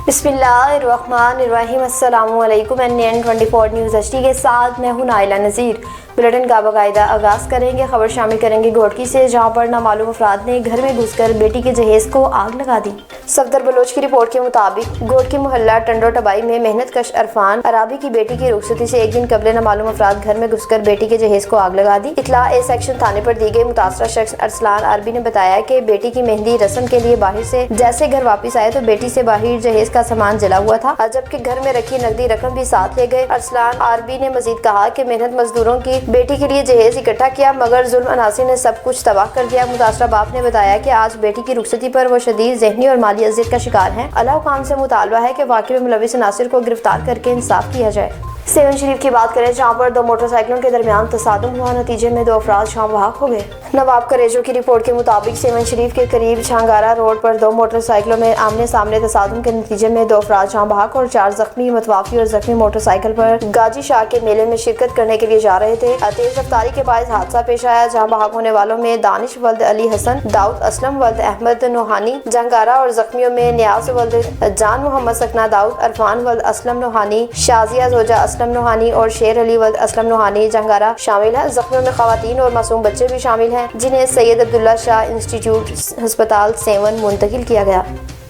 बिस्मिल्लाहिर्रहमानिर्रहीम। अस्सलामु अलैकुम। NN24 न्यूज़ HD के साथ मैं हूं नाइला नज़ीर। बुलेटिन का बाकायदा आगाज़ करेंगे। खबर शामिल करेंगे घोटकी से, जहां पर नामालूम अफराद ने घर में घुसकर बेटी के जहेज़ को आग लगा दी। सफदर बलोच की रिपोर्ट के मुताबिक घोटकी मोहल्ला टंडो टबाई में मेहनत कश अरफान अराबी की बेटी की रुखसती से एक दिन कबल नामालूम अफराद घर में घुसकर बेटी के जहेज़ को आग लगा दी। इत्तला ए सेक्शन थाने पर दी गई। मुतासरा शख्स अरसलान आरबी ने बताया कि बेटी की मेहंदी रस्म के लिए बाहर से जैसे घर वापस आए तो बेटी से बाहर जहेज का सामान जला हुआ था, जबकि घर में रखी नकदी रकम भी साथ ले गए। अरसलान आरबी ने मजीद कहा कि मेहनत मजदूरों की बेटी के लिए जहेज इकट्ठा किया, मगर जुल्म अनासी ने सब कुछ तबाह कर दिया। मुतासरा बाप ने बताया कि आज बेटी की रुखसती पर वो शदीद ज़हनी और माली अज़ियत का शिकार हैं। अल्लाह खान से मुतालबा है कि वाक़ई में मुलविस अनासिर को गिरफ्तार करके इंसाफ किया जाए। सेवन शरीफ की बात करें, जहाँ पर दो मोटरसाइकिलों के दरमियान तसादुम हुआ, नतीजे में दो अफराद शाम बहाक हो गए। नवाब करेजो की रिपोर्ट के मुताबिक सेवन शरीफ के करीब छांगारा रोड पर दो मोटरसाइकिलों में आमने सामने तसादुम के नतीजे में दो अफराद शाम बहाक और 4 जख्मी। मतवाफी और जख्मी मोटरसाइकिल पर गाजी शाह के मेले में शिरकत करने के लिए जा रहे थे। तेज रफ्तारी के बाद हादसा पेश आया, जहाँ बहाक होने वालों में दानिश वल्द अली हसन, दाऊद असलम वल्द अहमद नोहानी जंगारा और जख्मियों में नियाज वल्द जान मोहम्मद सकना दाऊद, अरफान वल्द असलम नोहानी, शाजिया जोजा असलम नोहानी और शेर अली वल्द असलम नोहानी जंगारा शामिल है। जख्मियों में खवातीन और मासूम बच्चे भी शामिल हैं, जिन्हें सैयद अब्दुल्ला शाह इंस्टीट्यूट अस्पताल सेवन मुंतकिल किया गया।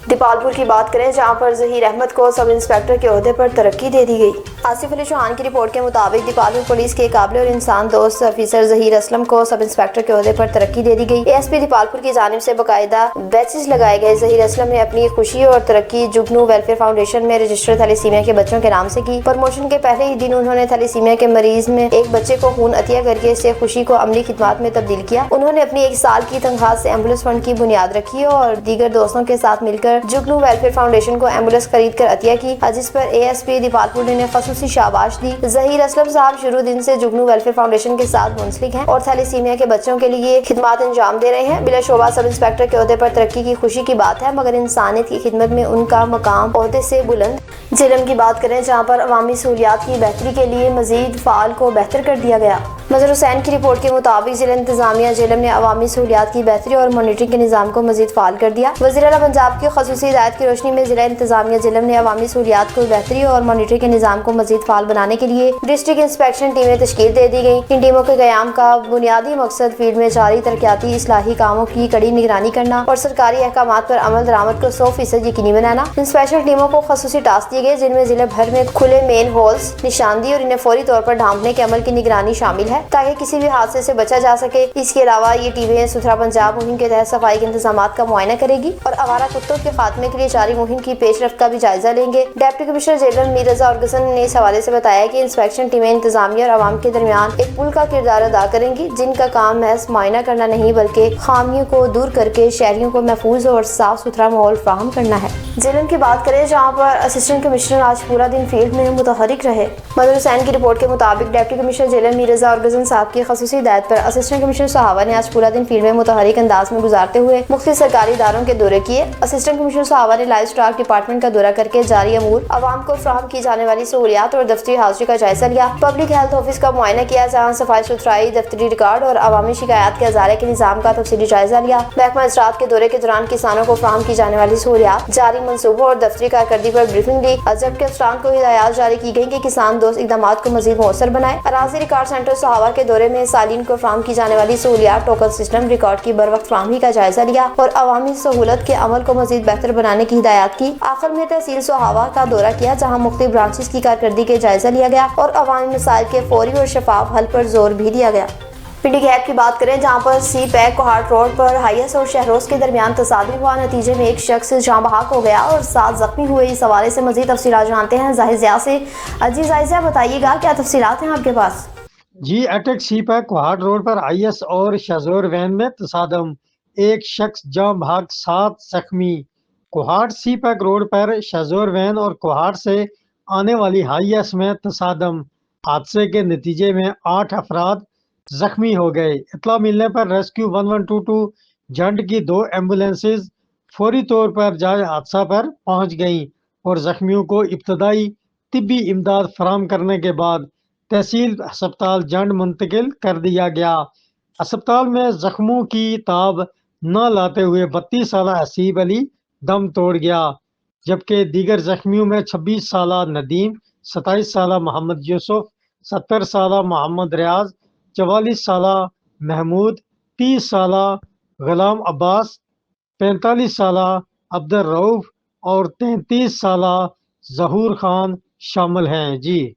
दीपालपुर की बात करें, जहां पर जहीर अहमद को सब इंस्पेक्टर के ओहदे पर तरक्की दे दी गई। आसिफ अली चौहान की रिपोर्ट के मुताबिक दीपालपुर पुलिस के काबिल और इंसान दोस्त ऑफिसर जहीर असलम को सब इंस्पेक्टर के ओहदे पर तरक्की दे दी गई। ASP दीपालपुर की जानिब से बाकायदा बैचेस लगाए गए। जहीर असलम ने अपनी खुशी और तरक्की जुगनू वेलफेयर फाउंडेशन में रजिस्टर्ड थैलेसीमिया के बच्चों के नाम से की। प्रमोशन के पहले ही दिन उन्होंने थैलेसीमिया के मरीज में एक बच्चे को खून अतिया करके इससे खुशी को अमली खिदमत में तब्दील किया। उन्होंने अपनी 1 साल की तनख्वाह से एम्बुलेंस फंड की बुनियाद रखी और दीगर दोस्तों के साथ मिलकर जुगनू वेलफेयर फाउंडेशन को एम्बुलेंस खरीद कर अतिया की, जिस पर ASP दीपालपुर ने खसूसी शाबाश दी। जहीर असलम साहब शुरू दिन से जुगनू वेलफेयर फाउंडेशन के साथ मुंसलिक हैं और थैलेसीमिया के बच्चों के लिए खिदमत अंजाम दे रहे हैं। बिलाशुबा सब इंस्पेक्टर के ओहदे पर तरक्की की खुशी की बात है, मगर इंसानियत की खिदमत में उनका मकाम ओहदे से बुलंद। झेलम की बात करें, जहाँ पर अवामी सहूलियात की बेहतरी के लिए मजीद फाल को बेहतर कर दिया गया। मजहर हुसैन की रिपोर्ट के मुताबिक जिला इंतजामिया झेलम ने अवामी सहूलियात की बेहतरी और मॉनिटरिंग के निज़ाम को मजीद फाल कर दिया। वज़ीर आला पंजाब की खसूसी हिदायत की रोशनी में जिला इंतजामिया झेलम ने अवामी सहूलियात को बेहतरी और मॉनिटरिंग के निज़ाम को मजीद फाल बनाने के लिए डिस्ट्रिक्ट इंस्पेक्शन टीमें तश्कील दे दी गई। इन टीमों के क़याम का बुनियादी मकसद फील्ड में जारी तरक्याती इस्लाही कामों की कड़ी निगरानी करना और सरकारी अहकामात पर अमल दरामद को 100% यकीनी बनाना। इन स्पेशल टीमों को खसूसी टास्क दिए गए, जिनमें जिले भर में खुले मेन होल्स निशानदी और इन्हें फौरी तौर पर ढांपने के अमल की निगरानी शामिल है, ताकि किसी भी हादसे से बचा जा सके। इसके अलावा ये टीमें सुथरा पंजाब मुहिम के तहत सफाई के इंतजाम का मुआयना करेगी और आवारा कुत्तों के खात्मे के लिए जारी मुहिम की पेशरफ्त का भी जायजा लेंगे। डिप्टी कमिश्नर जनरल मीरजा औरगसन ने इस हवाले से बताया कि इंस्पेक्शन टीमें इंतजामिया और आवाम के दरमियान एक पुल का किरदार अदा करेंगी, जिनका काम महज मुआयना करना नहीं बल्कि खामियों को दूर करके शहरियों को महफूज और साफ सुथरा माहौल फराहम करना है। जेलम की बात करें, जहाँ पर असिस्टेंट कमिश्नर आज पूरा दिन फील्ड में मुतहरिक रहे। मजहर हुसैन की रिपोर्ट के मुताबिक डिप्टी कमिश्नर जेलम मीरजा औरगसन साहब की खसूसी हिदायत पर असिस्टेंट कमिश्नर साहबा ने आज पूरा दिन फील्ड में मुतहरिक अंदाज में गुजारते हुए मुख्तलिफ सरकारी इदारों के दौरे किए। असिस्टेंट कमिश्नर साहबा ने लाइव स्टॉक डिपार्टमेंट का दौरा करके जारी अमूर, आवाम को फराहम की जाने वाली सहूलियात और दफ्तरी हाजिरी का जायजा लिया। पब्लिक हेल्थ ऑफिस का मुआयना किया, जहाँ सफाई सुथराई, दफ्तरी रिकॉर्ड और अवामी शिकायत के अजारे के निजाम का तफसीली जायजा लिया। महकमा इजरात के दौरे के दौरान किसानों को फराहम की जाने वाली सहूलियात, जारी मनसूबों और दफ्तरी कारकर्दगी पर ब्रीफिंग ली। जबकि अफसरान को हिदायत जारी की गई कि किसान दोस्त इकदाम को मजीद मौसर बनाए। अराजी रिकॉर्ड सेंटर साहबा के दौरे में सालीन को फराहम की जाने वाली सहूलियात, टोकन सिस्टम, रिकॉर्ड की बर वक्त फराहमी का जायजा लिया और अवामी सहूलत के अमल को मजीद बेहतर बनाने की हिदायत की। आखिर में तहसील सोहावा का दौरा किया, जहाँ मुख्तलिफ ब्रांचेस की कारकर्दगी के जायजा लिया गया और अवामी मसाइल के फौरी और शफाफ हल पर जोर भी दिया गया। पिंडी गैप की बात करें, जहाँ पर सी पैक कोहाट रोड पर हाइस और शहरोज के दरमियान तसादुम हुआ, नतीजे में एक शख्स जाँ बहाक हो गया और 7 जख्मी हुए। इस हवाले से मजीद तफसीलात जानते हैं जाहिर से। जी जाहिर, बताइएगा क्या तफसीलात हैं आपके पास? जी, अटक सी पैक कोहाट रोड पर IS और शजोर वैन में तसादम, एक शख्स जाँ बहक 7 जख्मी। कोहाट सी पैक रोड पर शजोर वैन और कोहाट से आने वाली IS में तसादम, हादसे के नतीजे में 8 अफराद जख्मी हो गए। इतला मिलने पर रेस्क्यू 1122 जंड की 2 एम्बुलेंसेज फौरी तौर पर जाए हादसा पर पहुंच गईं और जख्मियों को इब्तदाई तिब्बी इमदाद फराहम करने के बाद तहसील अस्पताल जंड मुंतकिल कर दिया गया। अस्पताल में जख्मों की ताब न लाते हुए 32 साल हसीब अली दम तोड़ गया। جبکہ دیگر زخمیوں میں 26 سالہ ندیم، 27 سالہ محمد یوسف، 70 سالہ محمد ریاض، 44 سالہ محمود، 30 سالہ غلام عباس، 45 سالہ عبد الرؤف اور 33 سالہ ظہور خان شامل ہیں۔ جی